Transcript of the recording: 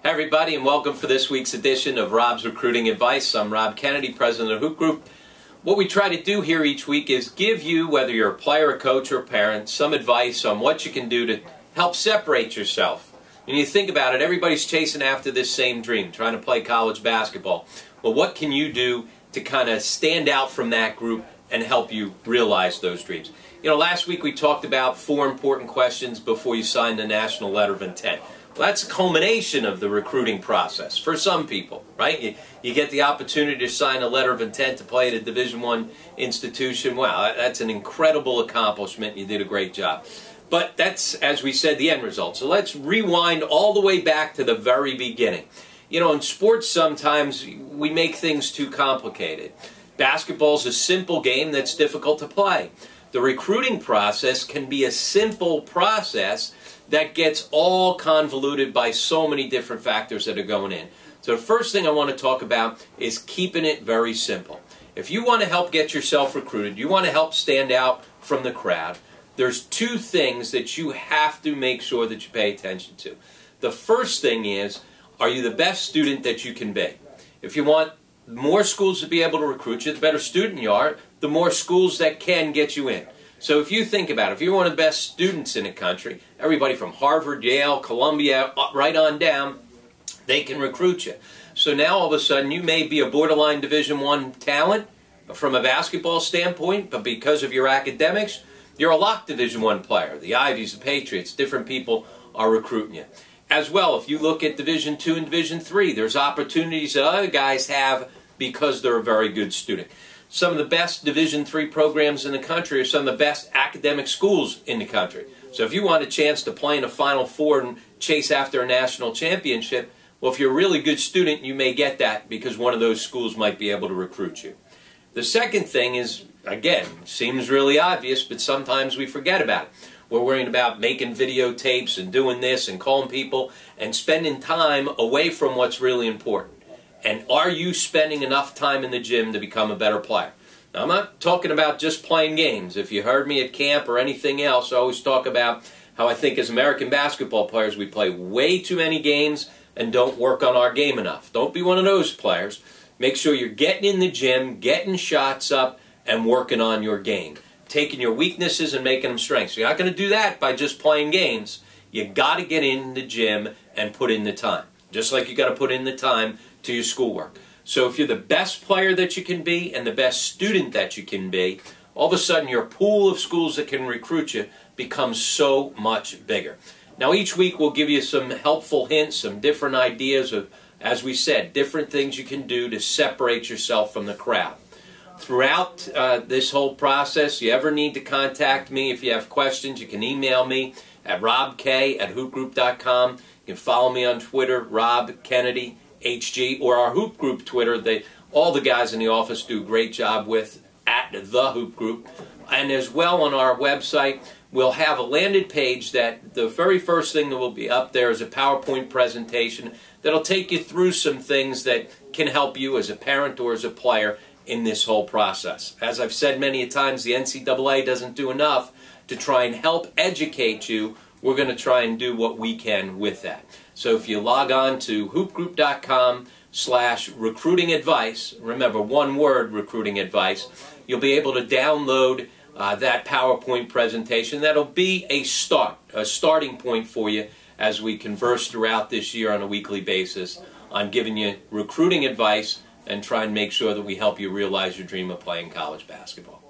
Hey everybody, and welcome for this week's edition of Rob's Recruiting Advice. I'm Rob Kennedy, president of Hoop Group. What we try to do here each week is give you, whether you're a player, a coach, or a parent, some advice on what you can do to help separate yourself. When you think about it, everybody's chasing after this same dream, trying to play college basketball. Well, what can you do to kind of stand out from that group and help you realize those dreams? You know, last week we talked about 4 important questions before you sign the National Letter of Intent. Well, that's a culmination of the recruiting process for some people, right? You get the opportunity to sign a letter of intent to play at a Division I institution. Wow, that's an incredible accomplishment. You did a great job. But that's, as we said, the end result. So let's rewind all the way back to the very beginning. You know, in sports sometimes we make things too complicated. Basketball's a simple game that's difficult to play. The recruiting process can be a simple process that gets all convoluted by so many different factors that are going in. So the first thing I want to talk about is keeping it very simple. If you want to help get yourself recruited, you want to help stand out from the crowd, there's 2 things that you have to make sure that you pay attention to. The first thing is, are you the best student that you can be? If you want more schools to be able to recruit you, the better student you are, the more schools that can get you in. So if you think about it, if you're one of the best students in the country, everybody from Harvard, Yale, Columbia, right on down, they can recruit you. So now all of a sudden you may be a borderline Division I talent from a basketball standpoint, but because of your academics, you're a locked Division I player. The Ivies, the Patriots, different people are recruiting you. As well, if you look at Division II and Division III, there's opportunities that other guys have because they're a very good student. Some of the best Division III programs in the country are some of the best academic schools in the country. So if you want a chance to play in a Final Four and chase after a national championship, well, if you're a really good student, you may get that because one of those schools might be able to recruit you. The second thing is, again, seems really obvious, but sometimes we forget about it. We're worrying about making videotapes and doing this and calling people and spending time away from what's really important. And are you spending enough time in the gym to become a better player? Now, I'm not talking about just playing games. If you heard me at camp or anything else, I always talk about how I think as American basketball players we play way too many games and don't work on our game enough. Don't be one of those players. Make sure you're getting in the gym, getting shots up, and working on your game. Taking your weaknesses and making them strengths. You're not going to do that by just playing games. You got to get in the gym and put in the time. Just like you got to put in the time to your schoolwork. So if you're the best player that you can be and the best student that you can be, all of a sudden your pool of schools that can recruit you becomes so much bigger. Now each week we'll give you some helpful hints, some different ideas of, as we said, different things you can do to separate yourself from the crowd. Throughout this whole process, you ever need to contact me, if you have questions, you can email me at robk@hoopgroup.com. You can follow me on Twitter, Rob Kennedy HG, or our Hoop Group Twitter. All the guys in the office do a great job with at the Hoop Group. And as well on our website, we'll have a landed page that the very first thing that will be up there is a PowerPoint presentation that'll take you through some things that can help you as a parent or as a player in this whole process. As I've said many times, the NCAA doesn't do enough to try and help educate you. We're going to try and do what we can with that. So if you log on to hoopgroup.com/recruiting advice, remember one word, recruiting advice, you'll be able to download that PowerPoint presentation. That'll be a starting point for you as we converse throughout this year on a weekly basis on giving you recruiting advice and try and make sure that we help you realize your dream of playing college basketball.